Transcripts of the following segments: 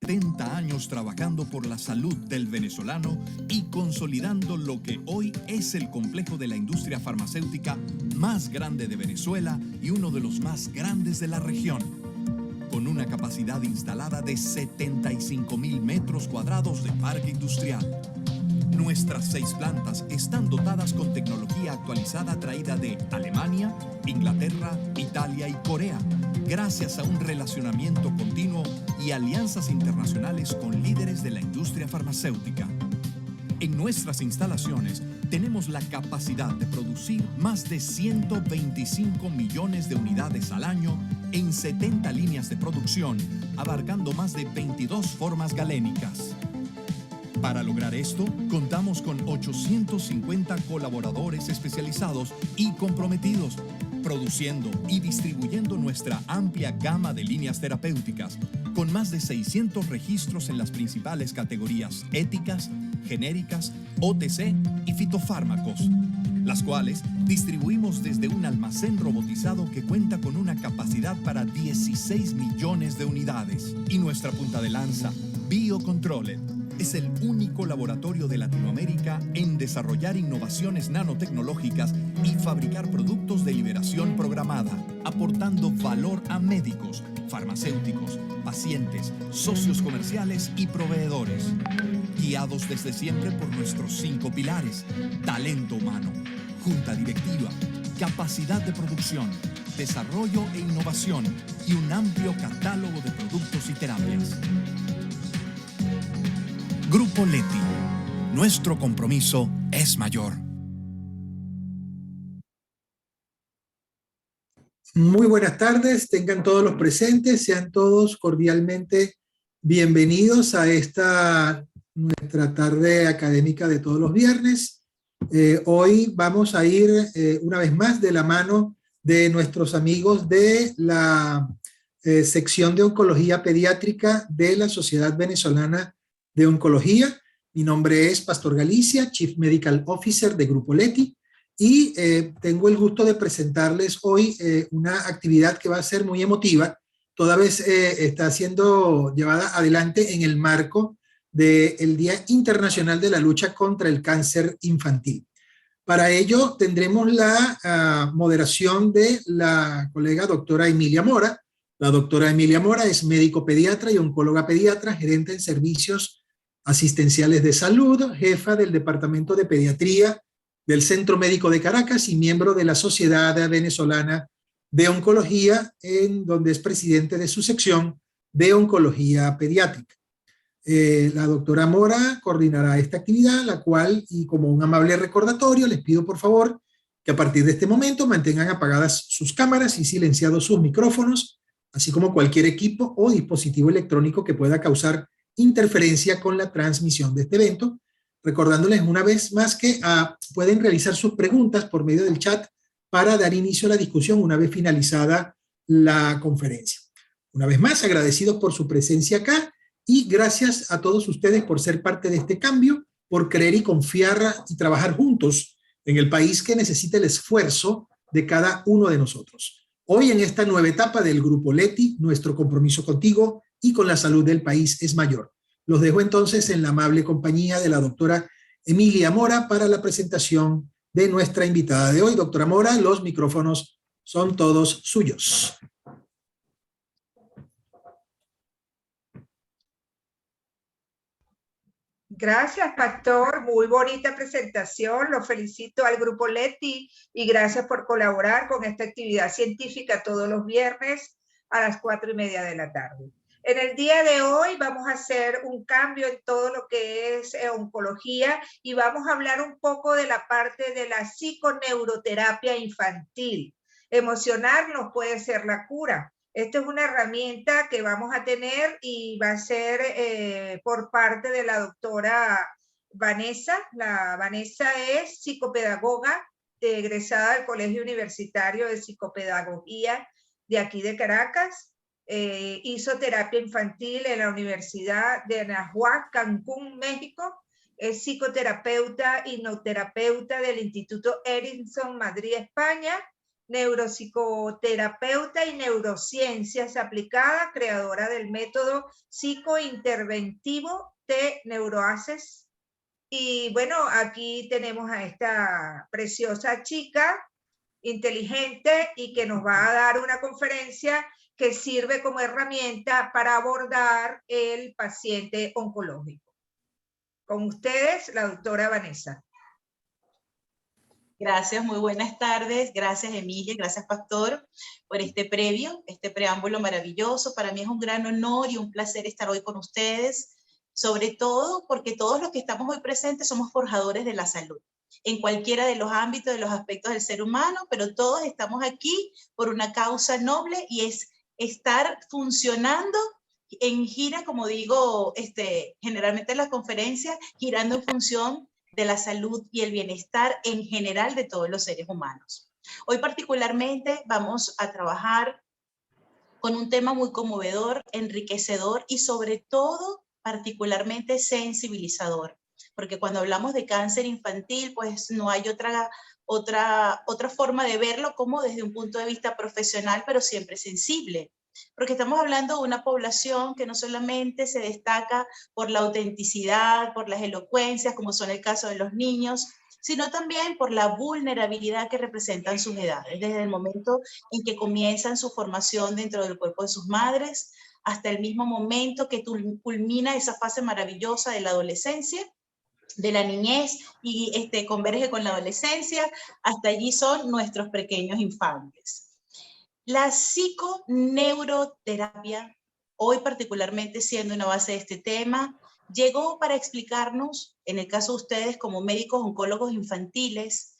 70 años trabajando por la salud del venezolano y consolidando lo que hoy es el complejo de la industria farmacéutica más grande de Venezuela y uno de los más grandes de la región, con una capacidad instalada de 75.000 metros cuadrados de parque industrial. Nuestras 6 plantas están dotadas con tecnología actualizada traída de Alemania, Inglaterra, Italia y Corea, gracias a un relacionamiento continuo y alianzas internacionales con líderes de la industria farmacéutica. En nuestras instalaciones tenemos la capacidad de producir más de 125 millones de unidades al año en 70 líneas de producción, abarcando más de 22 formas galénicas. Para lograr esto, contamos con 850 colaboradores especializados y comprometidos, produciendo y distribuyendo nuestra amplia gama de líneas terapéuticas, con más de 600 registros en las principales categorías éticas, genéricas, OTC y fitofármacos, las cuales distribuimos desde un almacén robotizado que cuenta con una capacidad para 16 millones de unidades. Y nuestra punta de lanza, Biocontroller, es el único laboratorio de Latinoamérica en desarrollar innovaciones nanotecnológicas y fabricar productos de liberación programada, aportando valor a médicos, farmacéuticos, pacientes, socios comerciales y proveedores. Guiados desde siempre por nuestros 5 pilares: talento humano, junta directiva, capacidad de producción, desarrollo e innovación y un amplio catálogo de productos y terapias. Grupo Leti. Nuestro compromiso es mayor. Muy buenas tardes, tengan todos los presentes, sean todos cordialmente bienvenidos a nuestra tarde académica de todos los viernes. Hoy vamos a ir una vez más de la mano de nuestros amigos de la sección de oncología pediátrica de la Sociedad Venezolana de Oncología. Mi nombre es Pastor Galicia, Chief Medical Officer de Grupo Leti, y tengo el gusto de presentarles hoy una actividad que va a ser muy emotiva, toda vez está siendo llevada adelante en el marco del Día Internacional de la Lucha contra el Cáncer Infantil. Para ello tendremos la moderación de la colega doctora Emilia Mora. La doctora Emilia Mora es médico pediatra y oncóloga pediatra, gerente en servicios asistenciales de salud, jefa del Departamento de Pediatría del Centro Médico de Caracas y miembro de la Sociedad Venezolana de Oncología, en donde es presidente de su sección de Oncología Pediátrica. La doctora Mora coordinará esta actividad, la cual, y como un amable recordatorio, les pido por favor que a partir de este momento mantengan apagadas sus cámaras y silenciados sus micrófonos, así como cualquier equipo o dispositivo electrónico que pueda causar interferencia con la transmisión de este evento, recordándoles una vez más que pueden realizar sus preguntas por medio del chat para dar inicio a la discusión una vez finalizada la conferencia. Una vez más, agradecidos por su presencia acá y gracias a todos ustedes por ser parte de este cambio, por creer y confiar y trabajar juntos en el país que necesita el esfuerzo de cada uno de nosotros. Hoy, en esta nueva etapa del Grupo Leti, nuestro compromiso contigo y con la salud del país es mayor. Los dejo entonces en la amable compañía de la doctora Emilia Mora para la presentación de nuestra invitada de hoy. Doctora Mora, los micrófonos son todos suyos. Gracias, Pastor. Muy bonita presentación. Lo felicito al Grupo Leti y gracias por colaborar con esta actividad científica todos los viernes a las 4:30 de la tarde. En el día de hoy vamos a hacer un cambio en todo lo que es oncología y vamos a hablar un poco de la parte de la psiconeuroterapia infantil. Emocionarnos puede ser la cura. Esta es una herramienta que vamos a tener y va a ser por parte de la doctora Vanessa. Vanessa es psicopedagoga egresada del Colegio Universitario de Psicopedagogía de aquí de Caracas. Hizo terapia infantil en la Universidad de Anahuac, Cancún, México. Es psicoterapeuta y hipnoterapeuta del Instituto Edison, Madrid, España. neuropsicoterapeuta y neurociencias aplicadas, creadora del método psicointerventivo de NeuroAccess. Y bueno, aquí tenemos a esta preciosa chica, inteligente, y que nos va a dar una conferencia que sirve como herramienta para abordar el paciente oncológico. Con ustedes, la doctora Vanessa. Gracias, muy buenas tardes. Gracias, Emilia, gracias, Pastor, por este preámbulo maravilloso. Para mí es un gran honor y un placer estar hoy con ustedes, sobre todo porque todos los que estamos hoy presentes somos forjadores de la salud, en cualquiera de los ámbitos, de los aspectos del ser humano, pero todos estamos aquí por una causa noble y es estar funcionando en gira, como digo generalmente en las conferencias, girando en función de la salud y el bienestar en general de todos los seres humanos. Hoy particularmente vamos a trabajar con un tema muy conmovedor, enriquecedor y sobre todo particularmente sensibilizador, porque cuando hablamos de cáncer infantil, pues no hay otra forma de verlo como desde un punto de vista profesional, pero siempre sensible. Porque estamos hablando de una población que no solamente se destaca por la autenticidad, por las elocuencias, como son el caso de los niños, sino también por la vulnerabilidad que representan sus edades, desde el momento en que comienzan su formación dentro del cuerpo de sus madres, hasta el mismo momento que culmina esa fase maravillosa de la adolescencia, de la niñez y converge con la adolescencia, hasta allí son nuestros pequeños infantes. La psiconeuroterapia, hoy particularmente siendo una base de este tema, llegó para explicarnos, en el caso de ustedes como médicos oncólogos infantiles,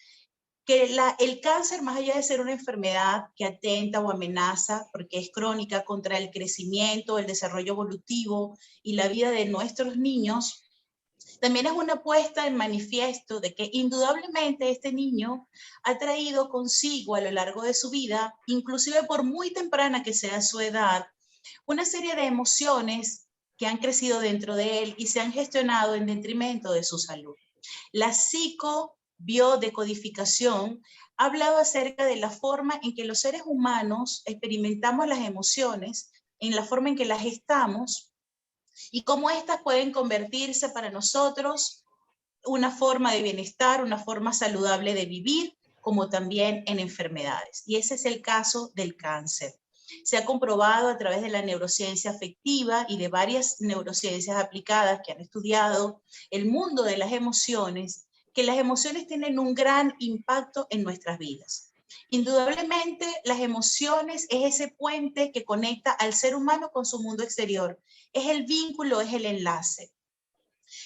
que el cáncer, más allá de ser una enfermedad que atenta o amenaza, porque es crónica contra el crecimiento, el desarrollo evolutivo y la vida de nuestros niños, también es una puesta en manifiesto de que indudablemente este niño ha traído consigo a lo largo de su vida, inclusive por muy temprana que sea su edad, una serie de emociones que han crecido dentro de él y se han gestionado en detrimento de su salud. La psicobiodecodificación ha hablado acerca de la forma en que los seres humanos experimentamos las emociones, en la forma en que las gestamos, y cómo éstas pueden convertirse para nosotros una forma de bienestar, una forma saludable de vivir, como también en enfermedades. Y ese es el caso del cáncer. Se ha comprobado a través de la neurociencia afectiva y de varias neurociencias aplicadas que han estudiado el mundo de las emociones, que las emociones tienen un gran impacto en nuestras vidas. Indudablemente, las emociones es ese puente que conecta al ser humano con su mundo exterior. Es el vínculo, es el enlace.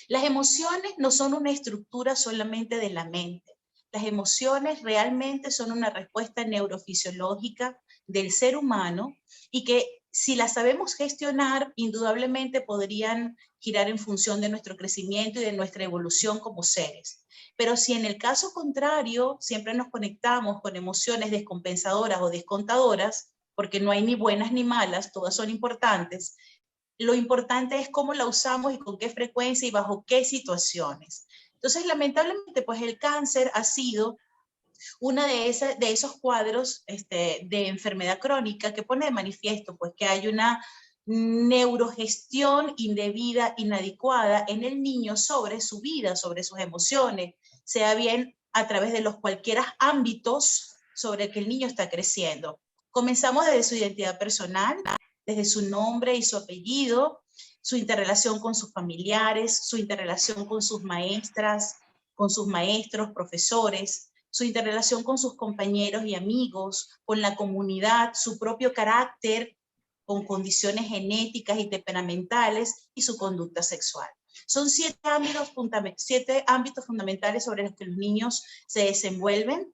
Las emociones no son una estructura solamente de la mente. Las emociones realmente son una respuesta neurofisiológica del ser humano y que si las sabemos gestionar, indudablemente podrían girar en función de nuestro crecimiento y de nuestra evolución como seres. Pero si en el caso contrario siempre nos conectamos con emociones descompensadoras o descontadoras, porque no hay ni buenas ni malas, todas son importantes, lo importante es cómo la usamos y con qué frecuencia y bajo qué situaciones. Entonces, lamentablemente, pues el cáncer ha sido uno de esos cuadros de enfermedad crónica que pone de manifiesto pues, que hay una neurogestión indebida, inadecuada en el niño sobre su vida, sobre sus emociones, sea bien a través de los cualquiera ámbitos sobre el que el niño está creciendo. Comenzamos desde su identidad personal, desde su nombre y su apellido, su interrelación con sus familiares, su interrelación con sus maestras, con sus maestros, profesores, su interrelación con sus compañeros y amigos, con la comunidad, su propio carácter, con condiciones genéticas y temperamentales y su conducta sexual. Son 7 ámbitos fundamentales sobre los que los niños se desenvuelven,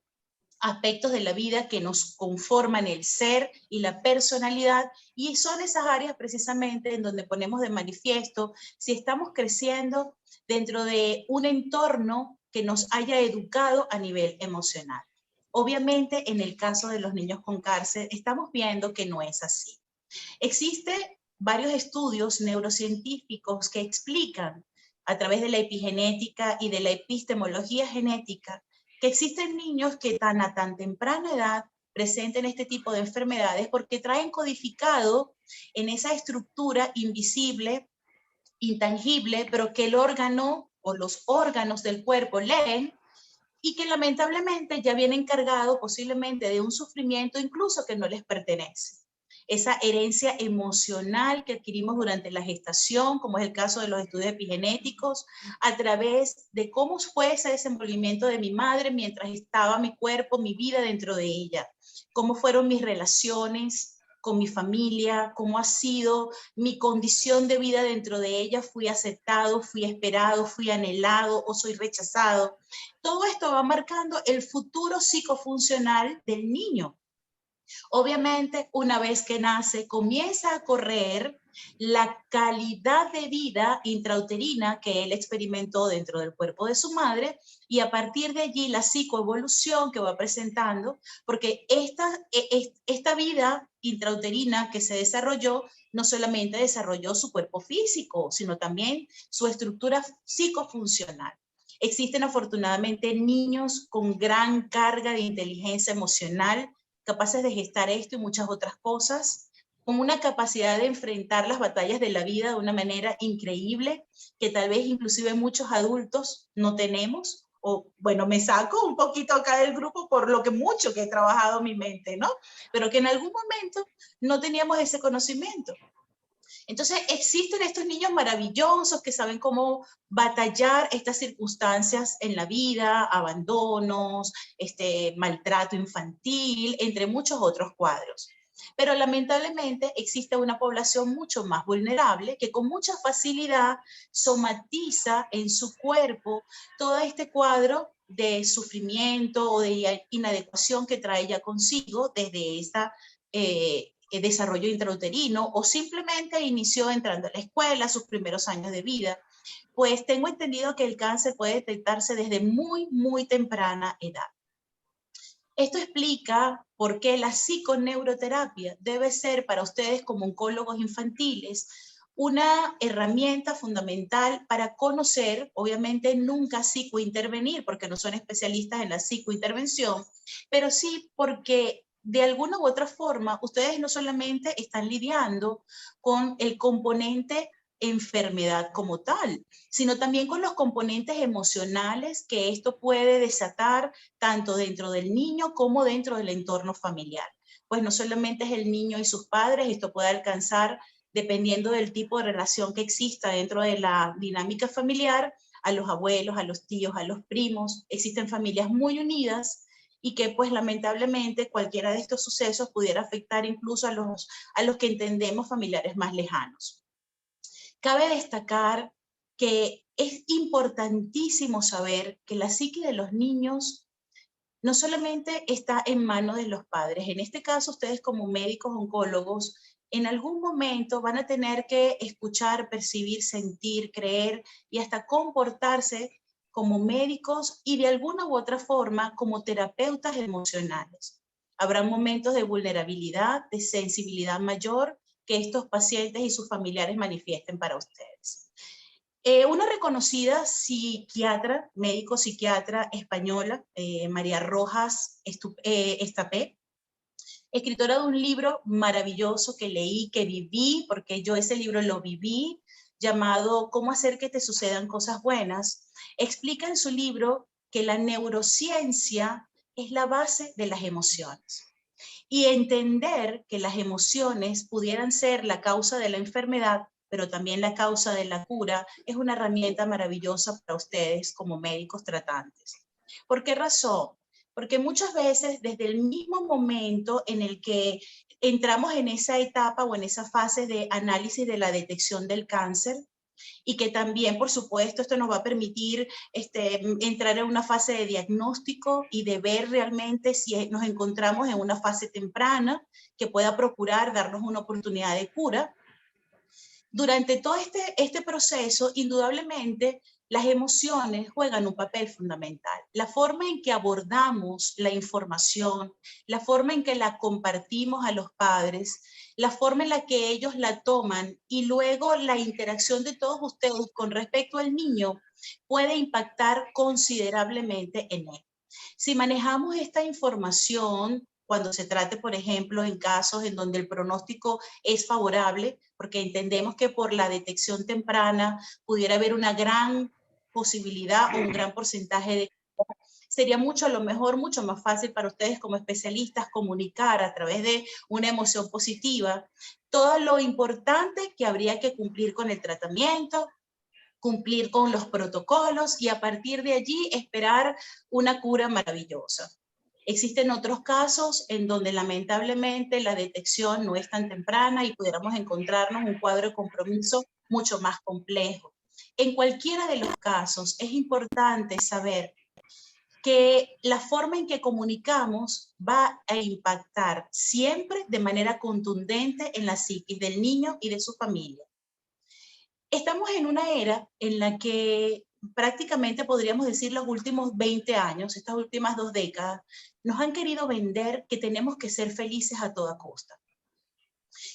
aspectos de la vida que nos conforman el ser y la personalidad, y son esas áreas precisamente en donde ponemos de manifiesto si estamos creciendo dentro de un entorno que nos haya educado a nivel emocional. Obviamente, en el caso de los niños con cáncer, estamos viendo que no es así. Existen varios estudios neurocientíficos que explican a través de la epigenética y de la epistemología genética que existen niños que a tan temprana edad presenten este tipo de enfermedades porque traen codificado en esa estructura invisible, intangible, pero que el órgano o los órganos del cuerpo leen y que lamentablemente ya vienen cargados posiblemente de un sufrimiento incluso que no les pertenece. Esa herencia emocional que adquirimos durante la gestación, como es el caso de los estudios epigenéticos, a través de cómo fue ese desenvolvimiento de mi madre mientras estaba mi cuerpo, mi vida dentro de ella, cómo fueron mis relaciones con mi familia, cómo ha sido mi condición de vida dentro de ella, fui aceptado, fui esperado, fui anhelado o soy rechazado. Todo esto va marcando el futuro psicofuncional del niño. Obviamente, una vez que nace, comienza a correr la calidad de vida intrauterina que él experimentó dentro del cuerpo de su madre y a partir de allí la psicoevolución que va presentando, porque esta vida intrauterina que se desarrolló no solamente desarrolló su cuerpo físico, sino también su estructura psicofuncional. Existen afortunadamente niños con gran carga de inteligencia emocional, capaces de gestar esto y muchas otras cosas, con una capacidad de enfrentar las batallas de la vida de una manera increíble, que tal vez inclusive muchos adultos no tenemos, o bueno, me saco un poquito acá del grupo por lo que mucho que he trabajado mi mente, ¿no? Pero que en algún momento no teníamos ese conocimiento. Entonces existen estos niños maravillosos que saben cómo batallar estas circunstancias en la vida, abandonos, maltrato infantil, entre muchos otros cuadros. Pero lamentablemente existe una población mucho más vulnerable que con mucha facilidad somatiza en su cuerpo todo este cuadro de sufrimiento o de inadecuación que trae ya consigo desde esta desarrollo intrauterino o simplemente inició entrando a la escuela, sus primeros años de vida. Pues tengo entendido que el cáncer puede detectarse desde muy, muy temprana edad. Esto explica por qué la psiconeuroterapia debe ser para ustedes como oncólogos infantiles una herramienta fundamental para conocer, obviamente nunca psicointervenir, porque no son especialistas en la psicointervención, pero sí porque de alguna u otra forma ustedes no solamente están lidiando con el componente enfermedad como tal, sino también con los componentes emocionales que esto puede desatar tanto dentro del niño como dentro del entorno familiar. Pues no solamente es el niño y sus padres, esto puede alcanzar, dependiendo del tipo de relación que exista dentro de la dinámica familiar, a los abuelos, a los tíos, a los primos. Existen familias muy unidas y que pues lamentablemente cualquiera de estos sucesos pudiera afectar incluso a los que entendemos familiares más lejanos. Cabe destacar que es importantísimo saber que la psique de los niños no solamente está en manos de los padres. En este caso, ustedes como médicos oncólogos, en algún momento van a tener que escuchar, percibir, sentir, creer y hasta comportarse como médicos y de alguna u otra forma como terapeutas emocionales. Habrá momentos de vulnerabilidad, de sensibilidad mayor que estos pacientes y sus familiares manifiesten para ustedes. Una reconocida psiquiatra, médico psiquiatra española, María Rojas Estapé, escritora de un libro maravilloso que leí, que viví, porque yo ese libro lo viví, llamado ¿Cómo hacer que te sucedan cosas buenas?, explica en su libro que la neurociencia es la base de las emociones. Y entender que las emociones pudieran ser la causa de la enfermedad, pero también la causa de la cura, es una herramienta maravillosa para ustedes como médicos tratantes. ¿Por qué razón? Porque muchas veces desde el mismo momento en el que entramos en esa etapa o en esa fase de análisis de la detección del cáncer, y que también, por supuesto, esto nos va a permitir entrar en una fase de diagnóstico y de ver realmente si nos encontramos en una fase temprana que pueda procurar darnos una oportunidad de cura. Durante todo este proceso, indudablemente, las emociones juegan un papel fundamental. La forma en que abordamos la información, la forma en que la compartimos a los padres, la forma en la que ellos la toman y luego la interacción de todos ustedes con respecto al niño puede impactar considerablemente en él. Si manejamos esta información cuando se trate, por ejemplo, en casos en donde el pronóstico es favorable, porque entendemos que por la detección temprana pudiera haber una gran posibilidad o un gran porcentaje de... Sería mucho, a lo mejor, mucho más fácil para ustedes como especialistas comunicar a través de una emoción positiva todo lo importante que habría que cumplir con el tratamiento, cumplir con los protocolos y a partir de allí esperar una cura maravillosa. Existen otros casos en donde lamentablemente la detección no es tan temprana y pudiéramos encontrarnos un cuadro de compromiso mucho más complejo. En cualquiera de los casos es importante saber que la forma en que comunicamos va a impactar siempre de manera contundente en la psiquis del niño y de su familia. Estamos en una era en la que prácticamente podríamos decir los últimos 20 años, estas últimas 2 décadas, nos han querido vender que tenemos que ser felices a toda costa.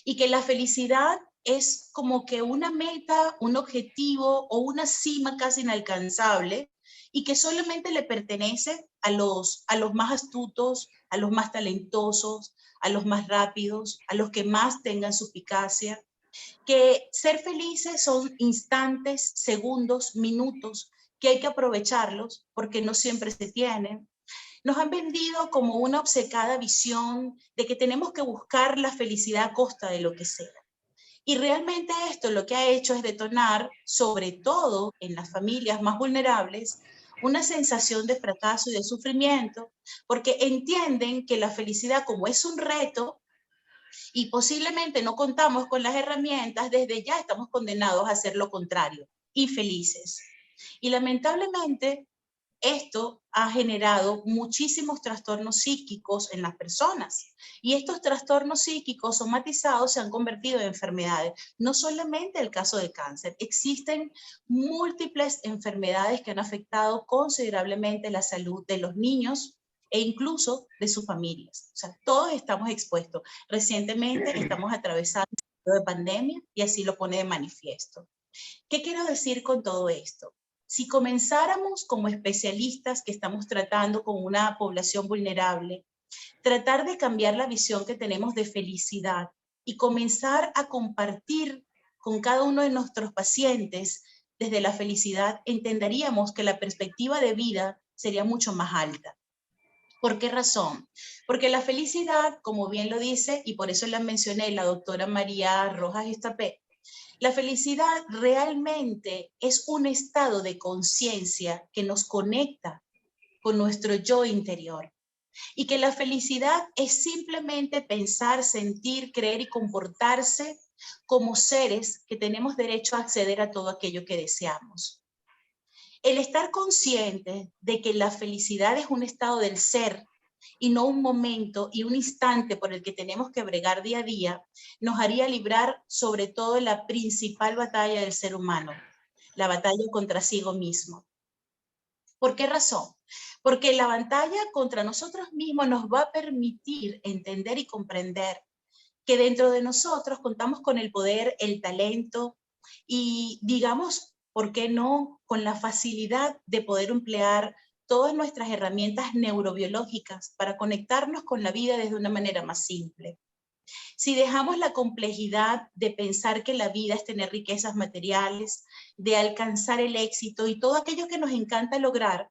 Y que la felicidad es como que una meta, un objetivo o una cima casi inalcanzable y que solamente le pertenece a los más astutos, a los más talentosos, a los más rápidos, a los que más tengan suspicacia. Que ser felices son instantes, segundos, minutos, que hay que aprovecharlos porque no siempre se tienen. Nos han vendido como una obcecada visión de que tenemos que buscar la felicidad a costa de lo que sea. Y realmente esto lo que ha hecho es detonar, sobre todo en las familias más vulnerables, una sensación de fracaso y de sufrimiento, porque entienden que la felicidad, como es un reto, y posiblemente no contamos con las herramientas, desde ya estamos condenados a hacer lo contrario, infelices. Y lamentablemente esto ha generado muchísimos trastornos psíquicos en las personas. Y estos trastornos psíquicos somatizados se han convertido en enfermedades. No solamente el caso de cáncer, existen múltiples enfermedades que han afectado considerablemente la salud de los niños e incluso de sus familias. O sea, todos estamos expuestos. Recientemente estamos atravesando un periodo de pandemia y así lo pone de manifiesto. ¿Qué quiero decir con todo esto? Si comenzáramos como especialistas que estamos tratando con una población vulnerable, tratar de cambiar la visión que tenemos de felicidad y comenzar a compartir con cada uno de nuestros pacientes desde la felicidad, entenderíamos que la perspectiva de vida sería mucho más alta. ¿Por qué razón? Porque la felicidad, como bien lo dice, y por eso la mencioné, la doctora María Rojas Estapé, la felicidad realmente es un estado de conciencia que nos conecta con nuestro yo interior. Y que la felicidad es simplemente pensar, sentir, creer y comportarse como seres que tenemos derecho a acceder a todo aquello que deseamos. El estar consciente de que la felicidad es un estado del ser y no un momento y un instante por el que tenemos que bregar día a día, nos haría librar sobre todo la principal batalla del ser humano, la batalla contra sí mismo. ¿Por qué razón? Porque la batalla contra nosotros mismos nos va a permitir entender y comprender que dentro de nosotros contamos con el poder, el talento y, digamos, ¿por qué no?, con la facilidad de poder emplear todas nuestras herramientas neurobiológicas para conectarnos con la vida desde una manera más simple. Si dejamos la complejidad de pensar que la vida es tener riquezas materiales, de alcanzar el éxito y todo aquello que nos encanta lograr,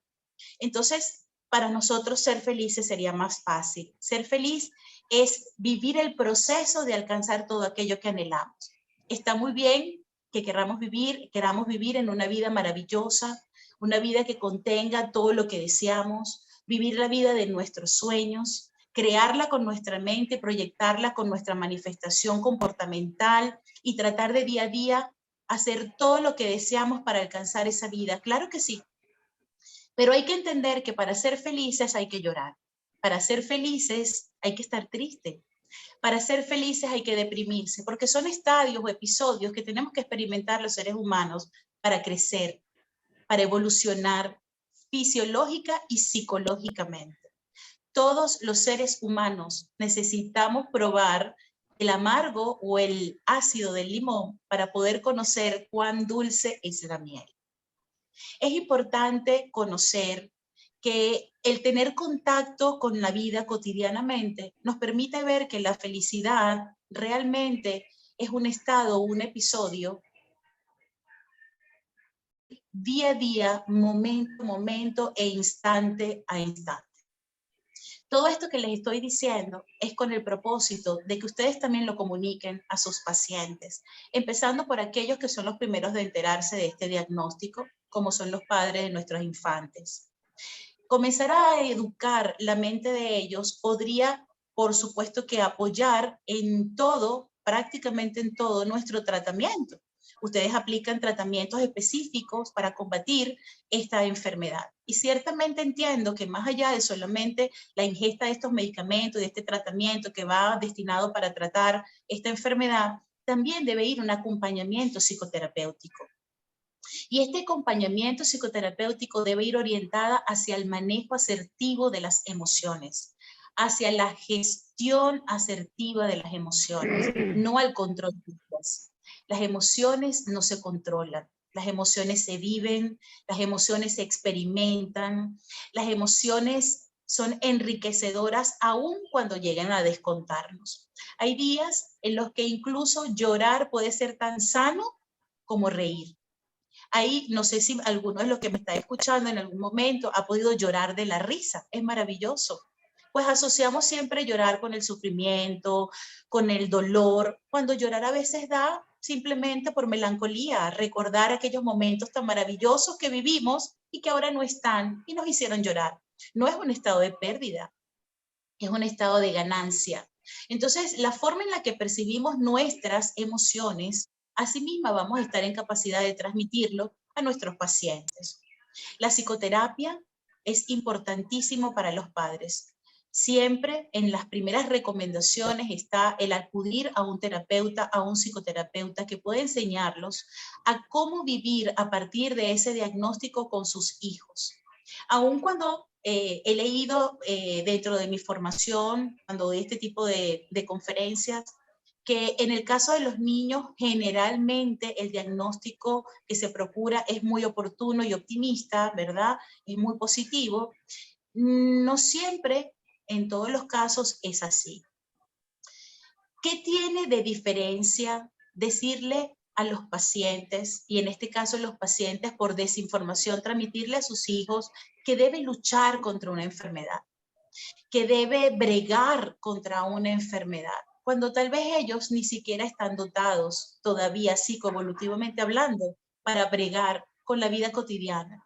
entonces para nosotros ser felices sería más fácil. Ser feliz es vivir el proceso de alcanzar todo aquello que anhelamos. Está muy bien que queramos vivir en una vida maravillosa, una vida que contenga todo lo que deseamos, vivir la vida de nuestros sueños, crearla con nuestra mente, proyectarla con nuestra manifestación comportamental y tratar de día a día hacer todo lo que deseamos para alcanzar esa vida. Claro que sí. Pero hay que entender que para ser felices hay que llorar. Para ser felices hay que estar triste. Para ser felices hay que deprimirse, porque son estadios o episodios que tenemos que experimentar los seres humanos para crecer, para evolucionar fisiológica y psicológicamente. Todos los seres humanos necesitamos probar el amargo o el ácido del limón para poder conocer cuán dulce es la miel. Es importante conocer que el tener contacto con la vida cotidianamente nos permite ver que la felicidad realmente es un estado, un episodio, día a día, momento a momento e instante a instante. Todo esto que les estoy diciendo es con el propósito de que ustedes también lo comuniquen a sus pacientes, empezando por aquellos que son los primeros de enterarse de este diagnóstico, como son los padres de nuestros infantes. Comenzar a educar la mente de ellos podría, por supuesto, que apoyar en todo, prácticamente en todo nuestro tratamiento. Ustedes aplican tratamientos específicos para combatir esta enfermedad. Y ciertamente entiendo que más allá de solamente la ingesta de estos medicamentos, de este tratamiento que va destinado para tratar esta enfermedad, también debe ir un acompañamiento psicoterapéutico. Y este acompañamiento psicoterapéutico debe ir orientada hacia el manejo asertivo de las emociones, hacia la gestión asertiva de las emociones, no al control de ellas. Las emociones no se controlan, las emociones se viven, las emociones se experimentan, las emociones son enriquecedoras aún cuando llegan a descontarnos. Hay días en los que incluso llorar puede ser tan sano como reír. Ahí no sé si alguno de los que me está escuchando en algún momento ha podido llorar de la risa. Es maravilloso. Pues asociamos siempre llorar con el sufrimiento, con el dolor, cuando llorar a veces da simplemente por melancolía, recordar aquellos momentos tan maravillosos que vivimos y que ahora no están y nos hicieron llorar. No es un estado de pérdida, es un estado de ganancia. Entonces, la forma en la que percibimos nuestras emociones, asimismo vamos a estar en capacidad de transmitirlo a nuestros pacientes. La psicoterapia es importantísimo para los padres. Siempre en las primeras recomendaciones está el acudir a un terapeuta, a un psicoterapeuta que puede enseñarlos a cómo vivir a partir de ese diagnóstico con sus hijos. Aun cuando he leído dentro de mi formación, cuando doy este tipo de conferencias, que en el caso de los niños generalmente el diagnóstico que se procura es muy oportuno y optimista, ¿verdad? Es muy positivo. No siempre, en todos los casos, es así. ¿Qué tiene de diferencia decirle a los pacientes, y en este caso los pacientes por desinformación, transmitirle a sus hijos que debe luchar contra una enfermedad, que debe bregar contra una enfermedad, cuando tal vez ellos ni siquiera están dotados todavía psicoevolutivamente hablando para bregar con la vida cotidiana?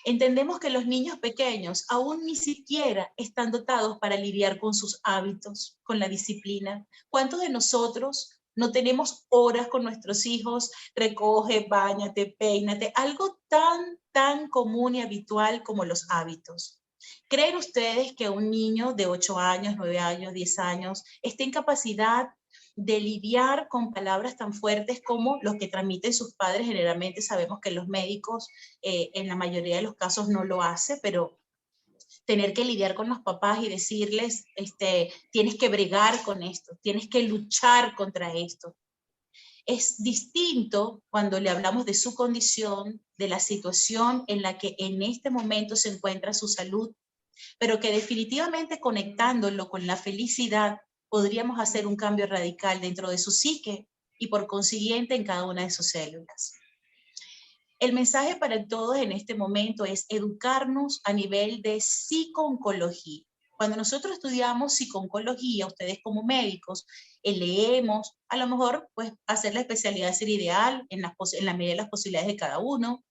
Entendemos que los niños pequeños aún ni siquiera están dotados para lidiar con sus hábitos, con la disciplina. ¿Cuántos de nosotros no tenemos horas con nuestros hijos? Recoge, báñate, peínate, algo tan común y habitual como los hábitos. ¿Creen ustedes que un niño de 8 años, 9 años, 10 años esté en capacidad de lidiar con palabras tan fuertes como los que transmiten sus padres? Generalmente sabemos que los médicos en la mayoría de los casos no lo hacen, pero tener que lidiar con los papás y decirles, tienes que bregar con esto, tienes que luchar contra esto. Es distinto cuando le hablamos de su condición, de la situación en la que en este momento se encuentra su salud, pero que definitivamente conectándolo con la felicidad podríamos hacer un cambio radical dentro de su psique y por consiguiente en cada una de sus células. El mensaje para todos en este momento es educarnos a nivel de psico-oncología. Cuando nosotros estudiamos psico-oncología, ustedes como médicos, leemos, a lo mejor pues hacer la especialidad sería ideal en la medida de las posibilidades de cada uno.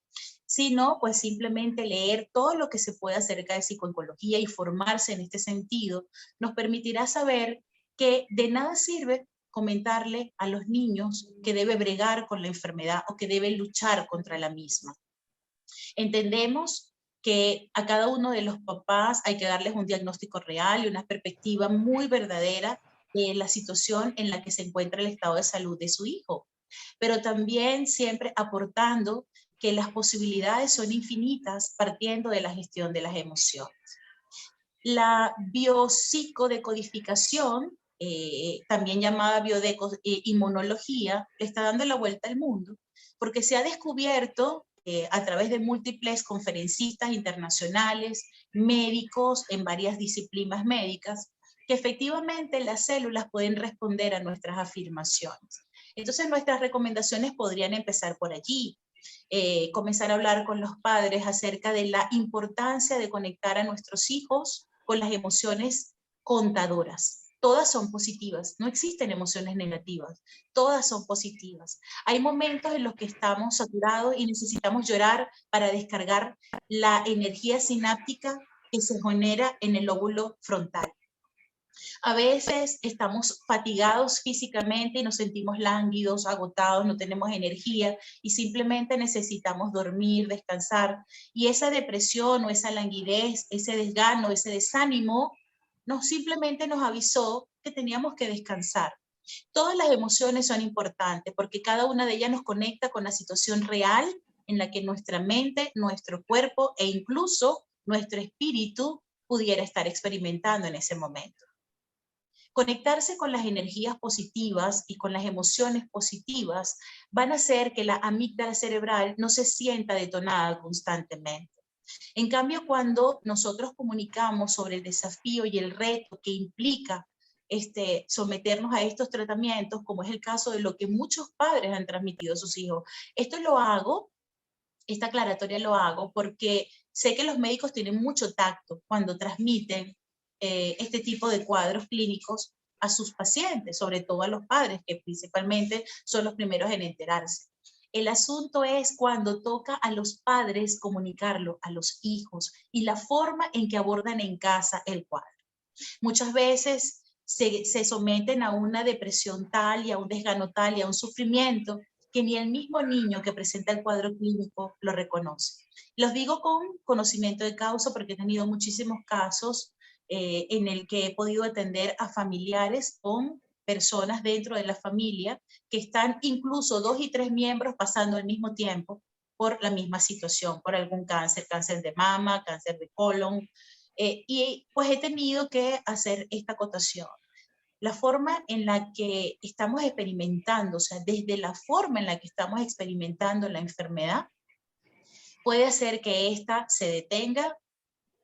Si no, pues simplemente leer todo lo que se puede acerca de psico-oncología y formarse en este sentido nos permitirá saber que de nada sirve comentarle a los niños que debe bregar con la enfermedad o que debe luchar contra la misma. Entendemos que a cada uno de los papás hay que darles un diagnóstico real y una perspectiva muy verdadera de la situación en la que se encuentra el estado de salud de su hijo, pero también siempre aportando que las posibilidades son infinitas partiendo de la gestión de las emociones. La biopsicodecodificación, también llamada inmunología, le está dando la vuelta al mundo, porque se ha descubierto a través de múltiples conferencistas internacionales, médicos en varias disciplinas médicas, que efectivamente las células pueden responder a nuestras afirmaciones. Entonces nuestras recomendaciones podrían empezar por allí. Comenzar a hablar con los padres acerca de la importancia de conectar a nuestros hijos con las emociones contadoras. Todas son positivas, no existen emociones negativas, todas son positivas. Hay momentos en los que estamos saturados y necesitamos llorar para descargar la energía sináptica que se genera en el lóbulo frontal. A veces estamos fatigados físicamente y nos sentimos lánguidos, agotados, no tenemos energía y simplemente necesitamos dormir, descansar. Y esa depresión o esa languidez, ese desgano, ese desánimo, simplemente nos avisó que teníamos que descansar. Todas las emociones son importantes porque cada una de ellas nos conecta con la situación real en la que nuestra mente, nuestro cuerpo e incluso nuestro espíritu pudiera estar experimentando en ese momento. Conectarse con las energías positivas y con las emociones positivas van a hacer que la amígdala cerebral no se sienta detonada constantemente. En cambio, cuando nosotros comunicamos sobre el desafío y el reto que implica someternos a estos tratamientos, como es el caso de lo que muchos padres han transmitido a sus hijos, esta aclaratoria lo hago porque sé que los médicos tienen mucho tacto cuando transmiten este tipo de cuadros clínicos a sus pacientes, sobre todo a los padres, que principalmente son los primeros en enterarse. El asunto es cuando toca a los padres comunicarlo a los hijos y la forma en que abordan en casa el cuadro. Muchas veces se someten a una depresión tal y a un desgano tal y a un sufrimiento que ni el mismo niño que presenta el cuadro clínico lo reconoce. Los digo con conocimiento de causa porque he tenido muchísimos casos en el que he podido atender a familiares con personas dentro de la familia que están incluso 2 y 3 miembros pasando al mismo tiempo por la misma situación, por algún cáncer, cáncer de mama, cáncer de colon, y pues he tenido que hacer esta acotación. La forma en la que estamos experimentando, o sea, desde la forma en la que estamos experimentando la enfermedad, puede hacer que ésta se detenga,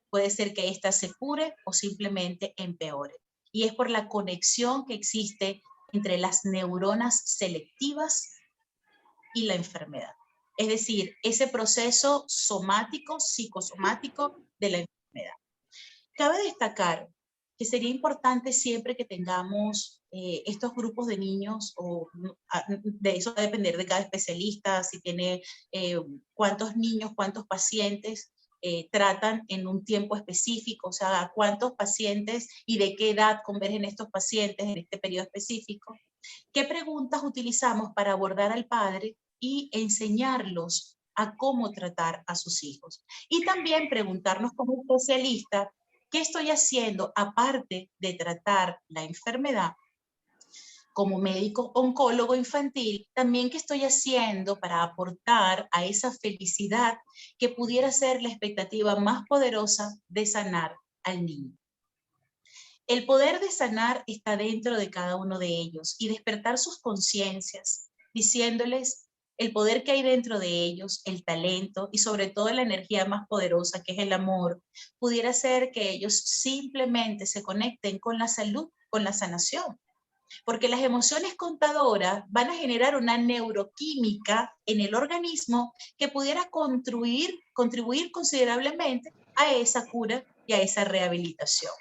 puede ser que ésta se cure o simplemente empeore. Y es por la conexión que existe entre las neuronas selectivas y la enfermedad. Es decir, ese proceso somático, psicosomático de la enfermedad. Cabe destacar que sería importante siempre que tengamos estos grupos de niños, o de eso va a depender de cada especialista, si tiene cuántos niños, cuántos pacientes tratan en un tiempo específico, o sea, cuántos pacientes y de qué edad convergen estos pacientes en este periodo específico. ¿Qué preguntas utilizamos para abordar al padre y enseñarlos a cómo tratar a sus hijos? Y también preguntarnos como especialista, ¿qué estoy haciendo aparte de tratar la enfermedad? Como médico oncólogo infantil, también qué estoy haciendo para aportar a esa felicidad que pudiera ser la expectativa más poderosa de sanar al niño. El poder de sanar está dentro de cada uno de ellos y despertar sus conciencias, diciéndoles el poder que hay dentro de ellos, el talento y sobre todo la energía más poderosa que es el amor, pudiera ser que ellos simplemente se conecten con la salud, con la sanación. Porque las emociones contadoras van a generar una neuroquímica en el organismo que pudiera contribuir considerablemente a esa cura y a esa rehabilitación.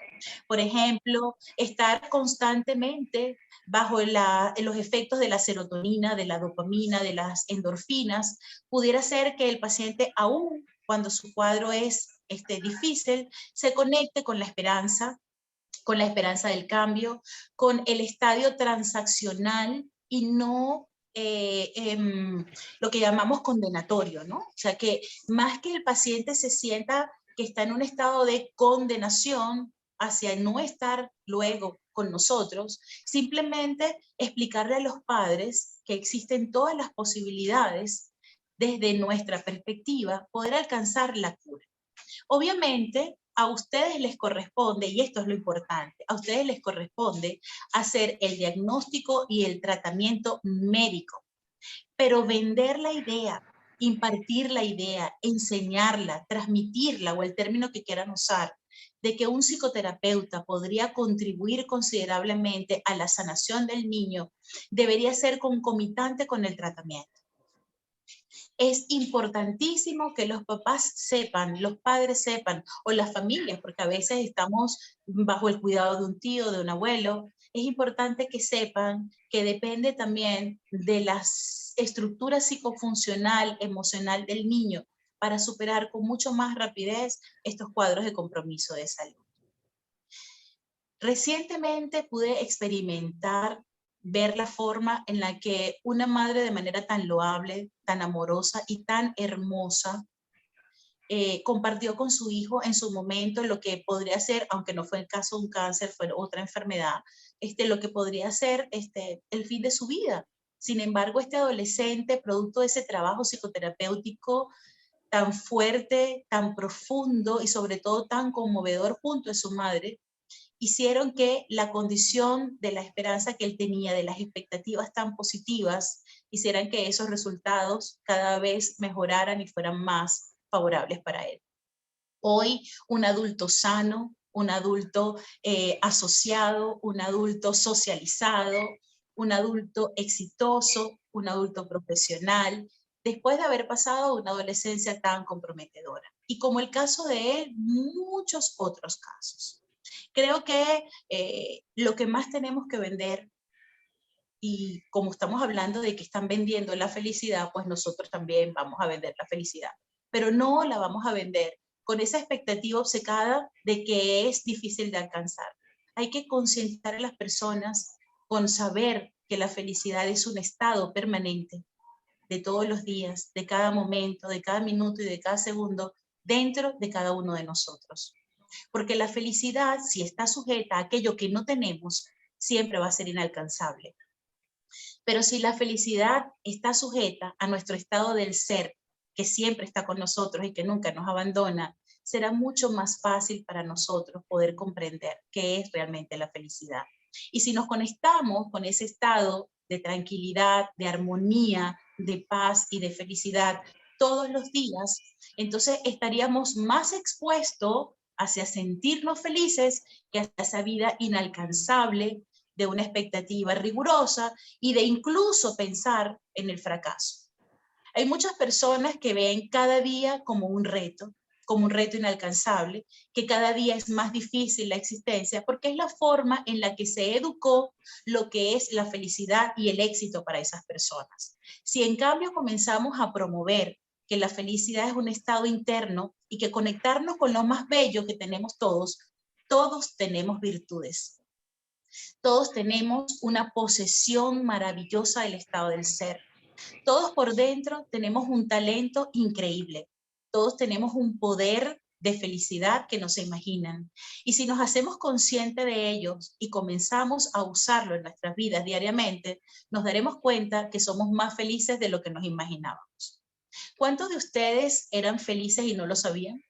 Por ejemplo, estar constantemente bajo los efectos de la serotonina, de la dopamina, de las endorfinas, pudiera ser que el paciente, aún cuando su cuadro es difícil, se conecte con la esperanza del cambio, con el estadio transaccional y no lo que llamamos condenatorio, ¿no? O sea, que más que el paciente se sienta que está en un estado de condenación hacia no estar luego con nosotros, simplemente explicarle a los padres que existen todas las posibilidades desde nuestra perspectiva poder alcanzar la cura. Obviamente, a ustedes les corresponde, y esto es lo importante, a ustedes les corresponde hacer el diagnóstico y el tratamiento médico, pero vender la idea impartir la idea, enseñarla, transmitirla o el término que quieran usar, de que un psicoterapeuta podría contribuir considerablemente a la sanación del niño, debería ser concomitante con el tratamiento. Es importantísimo que los papás sepan, los padres sepan, o las familias, porque a veces estamos bajo el cuidado de un tío, de un abuelo. Es importante que sepan que depende también de la estructura psicofuncional, emocional del niño, para superar con mucho más rapidez estos cuadros de compromiso de salud. Recientemente pude experimentar, ver la forma en la que una madre de manera tan loable, tan amorosa y tan hermosa compartió con su hijo en su momento lo que podría ser, aunque no fue el caso de un cáncer, fue otra enfermedad, lo que podría ser el fin de su vida. Sin embargo, este adolescente, producto de ese trabajo psicoterapéutico tan fuerte, tan profundo y sobre todo tan conmovedor junto a su madre, hicieron que la condición de la esperanza que él tenía, de las expectativas tan positivas, hicieran que esos resultados cada vez mejoraran y fueran más favorables para él. Hoy, un adulto sano, un adulto asociado, un adulto socializado, un adulto exitoso, un adulto profesional, después de haber pasado una adolescencia tan comprometedora. Y como el caso de él, muchos otros casos. Creo que lo que más tenemos que vender, y como estamos hablando de que están vendiendo la felicidad, pues nosotros también vamos a vender la felicidad, pero no la vamos a vender con esa expectativa obcecada de que es difícil de alcanzar. Hay que concientizar a las personas con saber que la felicidad es un estado permanente de todos los días, de cada momento, de cada minuto y de cada segundo dentro de cada uno de nosotros. Porque la felicidad, si está sujeta a aquello que no tenemos, siempre va a ser inalcanzable. Pero si la felicidad está sujeta a nuestro estado del ser, que siempre está con nosotros y que nunca nos abandona, será mucho más fácil para nosotros poder comprender qué es realmente la felicidad. Y si nos conectamos con ese estado de tranquilidad, de armonía, de paz y de felicidad todos los días, entonces estaríamos más expuestos hacia sentirnos felices que hacia esa vida inalcanzable de una expectativa rigurosa y de incluso pensar en el fracaso. Hay muchas personas que ven cada día como un reto inalcanzable, que cada día es más difícil la existencia, porque es la forma en la que se educó lo que es la felicidad y el éxito para esas personas. Si en cambio comenzamos a promover que la felicidad es un estado interno y que conectarnos con lo más bello que tenemos todos tenemos virtudes. Todos tenemos una posesión maravillosa del estado del ser. Todos por dentro tenemos un talento increíble. Todos tenemos un poder de felicidad que no se imaginan. Y si nos hacemos conscientes de ellos y comenzamos a usarlo en nuestras vidas diariamente, nos daremos cuenta que somos más felices de lo que nos imaginábamos. ¿Cuántos de ustedes eran felices y no lo sabían?